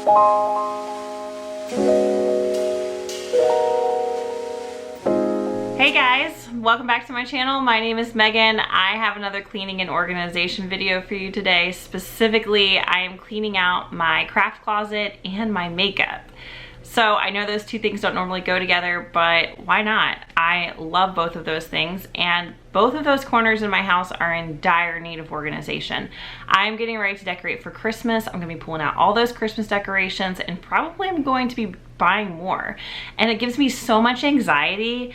Hey guys, welcome back to my channel. My name is Megan. I have another cleaning and organization video for you today. Specifically, I am cleaning out my craft closet and my makeup. So I know those two things don't normally go together, but why not? I love both of those things, and both of those corners in my house are in dire need of organization. I'm getting ready to decorate for Christmas. I'm gonna be pulling out all those Christmas decorations, and probably I'm going to be buying more. And it gives me so much anxiety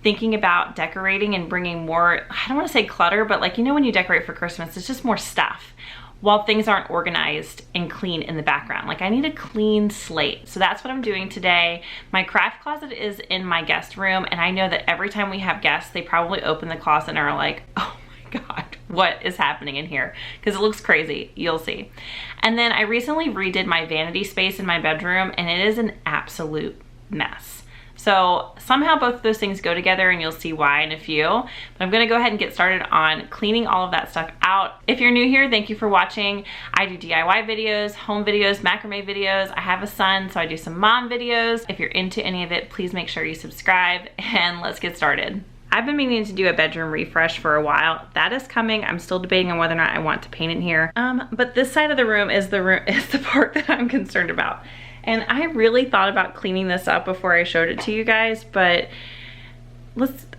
thinking about decorating and bringing more, I don't want to say clutter, but like, you know, when you decorate for Christmas, it's just more stuff while things aren't organized and clean in the background. Like, I need a clean slate. So that's what I'm doing today. My craft closet is in my guest room, and I know that every time we have guests, they probably open the closet and are like, oh my God, what is happening in here? Because it looks crazy, you'll see. And then I recently redid my vanity space in my bedroom, and it is an absolute mess. So somehow both of those things go together, and you'll see why in a few. But I'm gonna go ahead and get started on cleaning all of that stuff out. If you're new here, thank you for watching. I do DIY videos, home videos, macrame videos. I have a son, so I do some mom videos. If you're into any of it, please make sure you subscribe, and let's get started. I've been meaning to do a bedroom refresh for a while. That is coming. I'm still debating on whether or not I want to paint in here. But this side of the room is the part that I'm concerned about. And I really thought about cleaning this up before I showed it to you guys, but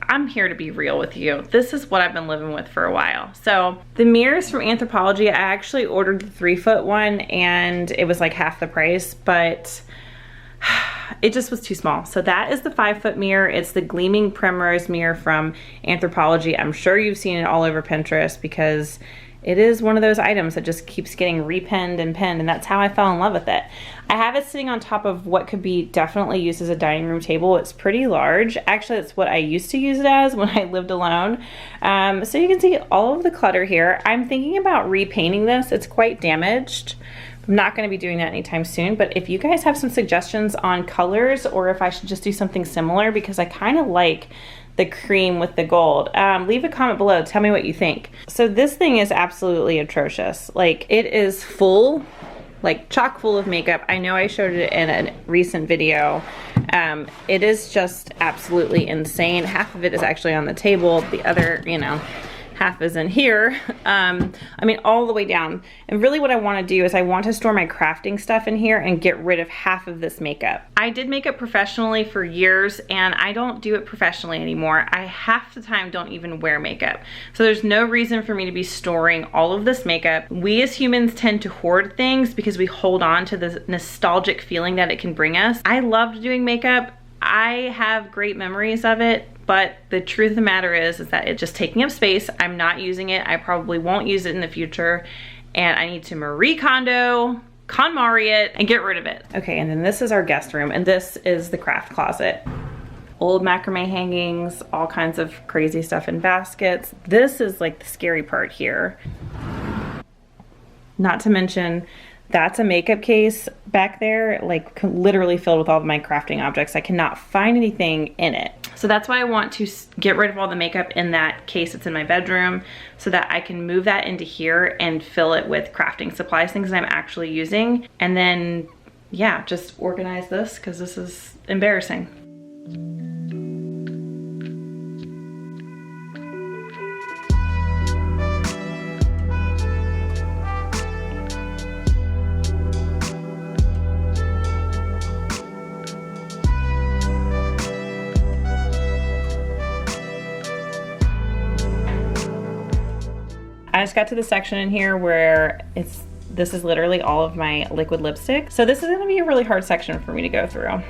I'm here to be real with you. This is what I've been living with for a while. So the mirrors from Anthropologie, I actually ordered the 3-foot one, and it was like half the price, but it just was too small. So that is the 5-foot mirror. It's the Gleaming Primrose mirror from Anthropologie. I'm sure you've seen it all over Pinterest because it is one of those items that just keeps getting repinned and pinned, and that's how I fell in love with it. I have it sitting on top of what could be definitely used as a dining room table. It's pretty large. Actually, it's what I used to use it as when I lived alone. So you can see all of the clutter here. I'm thinking about repainting this. It's quite damaged. I'm not going to be doing that anytime soon, but if you guys have some suggestions on colors, or if I should just do something similar, because I kind of like the cream with the gold, leave a comment below. Tell me what you think. So this thing is absolutely atrocious. Like, it is full, like chock full of makeup. I know I showed it in a recent video. It is just absolutely insane. Half of it is actually on the table. The other, you know, half is in here. I mean, all the way down. And really what I want to do is I want to store my crafting stuff in here and get rid of half of this makeup. I did makeup professionally for years, and I don't do it professionally anymore. I half the time don't even wear makeup. So there's no reason for me to be storing all of this makeup. We as humans tend to hoard things because we hold on to the nostalgic feeling that it can bring us. I loved doing makeup. I have great memories of it, but the truth of the matter is that it's just taking up space. I'm not using it. I probably won't use it in the future, and I need to Marie Kondo, KonMari it, and get rid of it. Okay, and then this is our guest room, and this is the craft closet. Old macrame hangings, all kinds of crazy stuff in baskets. This is like the scary part here. Not to mention, that's a makeup case back there, like literally filled with all of my crafting objects. I cannot find anything in it. So that's why I want to get rid of all the makeup in that case that's in my bedroom, so that I can move that into here and fill it with crafting supplies, things that I'm actually using. And then, yeah, just organize this because this is embarrassing. I just got to the section in here where this is literally all of my liquid lipstick. So this is gonna be a really hard section for me to go through.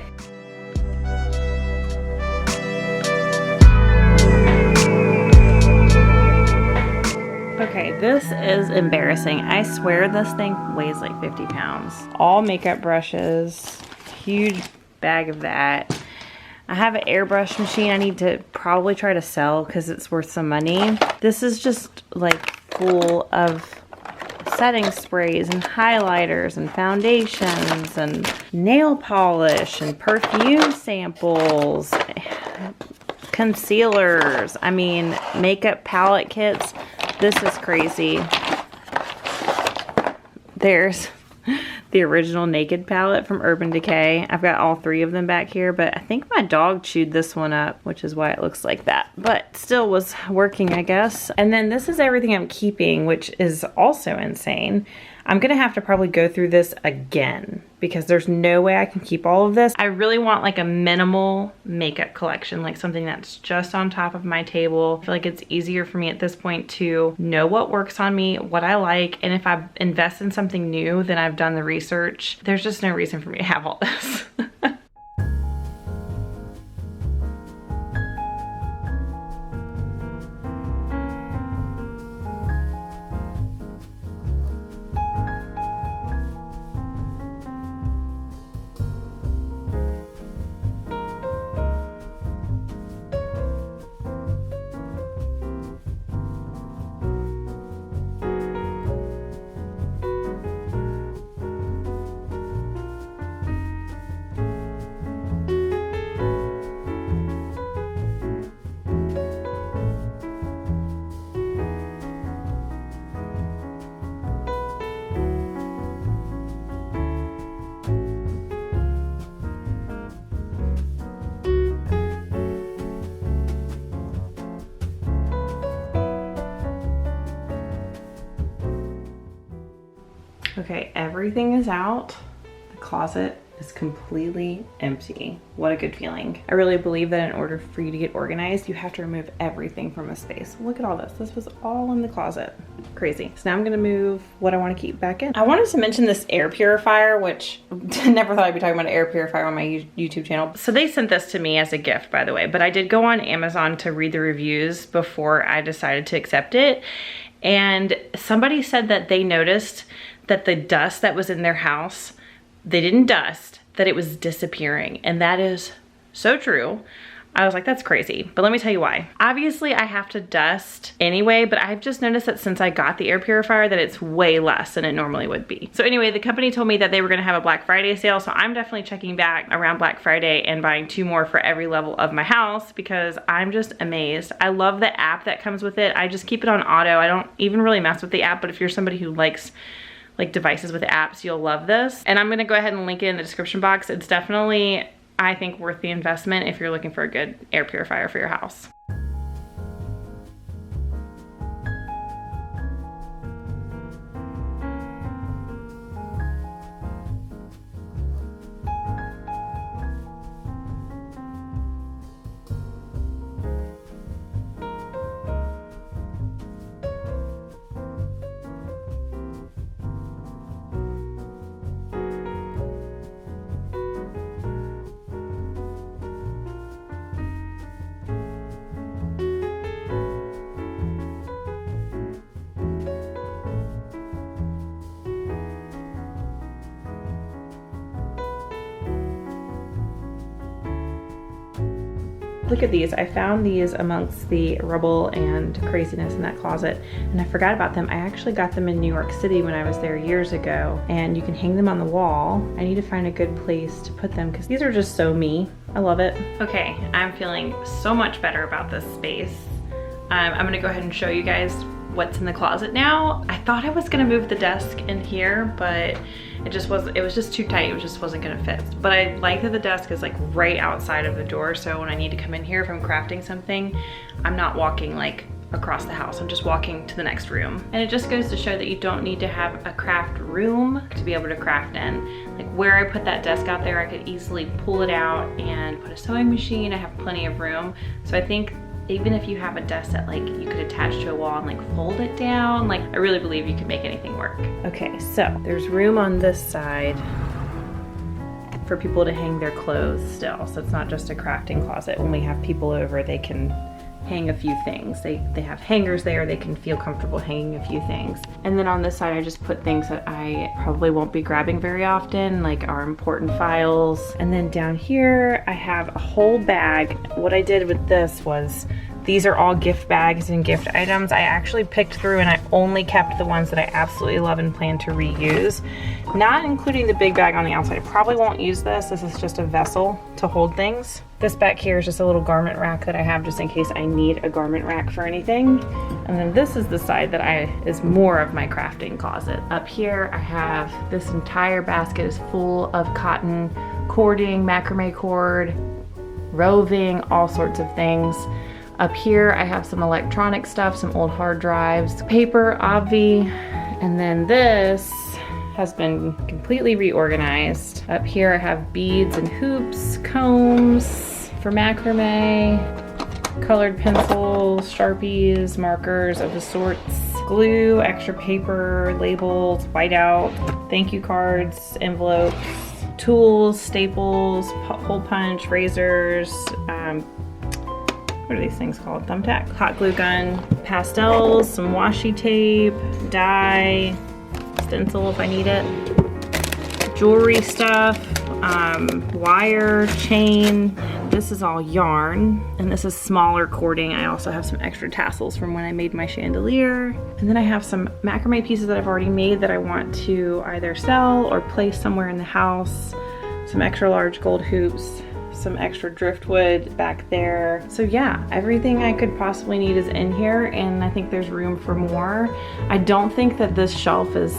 Okay, this is embarrassing. I swear this thing weighs like 50 pounds. All makeup brushes, huge bag of that. I have an airbrush machine I need to probably try to sell because it's worth some money. This is just like full of setting sprays and highlighters and foundations and nail polish and perfume samples, concealers, I mean, makeup palette kits. This is crazy. There's the original Naked palette from Urban Decay. I've got all 3 of them back here, but I think my dog chewed this one up, which is why it looks like that. But still was working, I guess. And then this is everything I'm keeping, which is also insane. I'm gonna have to probably go through this again because there's no way I can keep all of this. I really want like a minimal makeup collection, like something that's just on top of my table. I feel like it's easier for me at this point to know what works on me, what I like, and if I invest in something new, then I've done the research. There's just no reason for me to have all this. Okay, everything is out. The closet is completely empty. What a good feeling. I really believe that in order for you to get organized, you have to remove everything from a space. Look at all this. This was all in the closet. Crazy. So now I'm gonna move what I want to keep back in. I wanted to mention this air purifier, which I never thought I'd be talking about an air purifier on my YouTube channel. So they sent this to me as a gift, by the way, but I did go on Amazon to read the reviews before I decided to accept it. And somebody said that they noticed that the dust that was in their house, they didn't dust, that it was disappearing. And that is so true. I was like, that's crazy. But let me tell you why. Obviously I have to dust anyway, but I've just noticed that since I got the air purifier that it's way less than it normally would be. So anyway, the company told me that they were gonna have a Black Friday sale. So I'm definitely checking back around Black Friday and buying 2 more for every level of my house because I'm just amazed. I love the app that comes with it. I just keep it on auto. I don't even really mess with the app, but if you're somebody who likes like devices with apps, you'll love this. And I'm gonna go ahead and link it in the description box. It's definitely, I think, worth the investment if you're looking for a good air purifier for your house. Look at these. I found these amongst the rubble and craziness in that closet, and I forgot about them. I actually got them in New York City when I was there years ago, and you can hang them on the wall. I need to find a good place to put them because these are just so me. I love it. Okay, I'm feeling so much better about this space. I'm gonna go ahead and show you guys what's in the closet now. I thought I was gonna move the desk in here, but it was just too tight. It just wasn't gonna fit. But I like that the desk is like right outside of the door, so when I need to come in here, if I'm crafting something, I'm not walking like across the house. I'm just walking to the next room. And it just goes to show that you don't need to have a craft room to be able to craft in. Like where I put that desk out there, I could easily pull it out and put a sewing machine. I have plenty of room. So I think even if you have a desk that like you could attach to a wall and like fold it down, like I really believe you can make anything work. Okay, so there's room on this side for people to hang their clothes still. So it's not just a crafting closet. When we have people over, they can hang a few things. They have hangers there. They can feel comfortable hanging a few things. And then on this side, I just put things that I probably won't be grabbing very often, like our important files. And then down here, I have a whole bag. What I did with this was These are all gift bags and gift items. I actually picked through and I only kept the ones that I absolutely love and plan to reuse. Not including the big bag on the outside. I probably won't use this. This is just a vessel to hold things. This back here is just a little garment rack that I have just in case I need a garment rack for anything. And then this is the side that is more of my crafting closet. Up here I have this entire basket is full of cotton cording, macrame cord, roving, all sorts of things. Up here I have some electronic stuff, some old hard drives, paper, obvi, and then this has been completely reorganized. Up here I have beads and hoops, combs for macrame, colored pencils, Sharpies, markers of the sorts, glue, extra paper, labels, whiteout, thank you cards, envelopes, tools, staples, hole punch, razors, what are these things called? Thumbtack, hot glue gun, pastels, some washi tape, dye, stencil if I need it, jewelry stuff, wire, chain. This is all yarn, and this is smaller cording. I also have some extra tassels from when I made my chandelier. And then I have some macrame pieces that I've already made that I want to either sell or place somewhere in the house. Some extra large gold hoops, some extra driftwood back there. So yeah, everything I could possibly need is in here, and I think there's room for more. I don't think that this shelf is,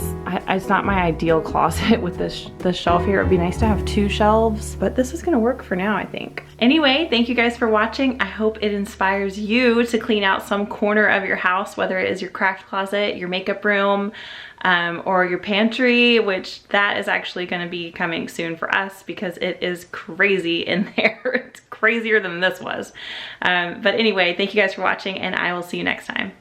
it's not my ideal closet with this shelf here. It'd be nice to have 2 shelves, but this is gonna work for now, I think. Anyway, thank you guys for watching. I hope it inspires you to clean out some corner of your house, whether it is your craft closet, your makeup room, or your pantry, which that is actually going to be coming soon for us because it is crazy in there. It's crazier than this was. But anyway, thank you guys for watching, and I will see you next time.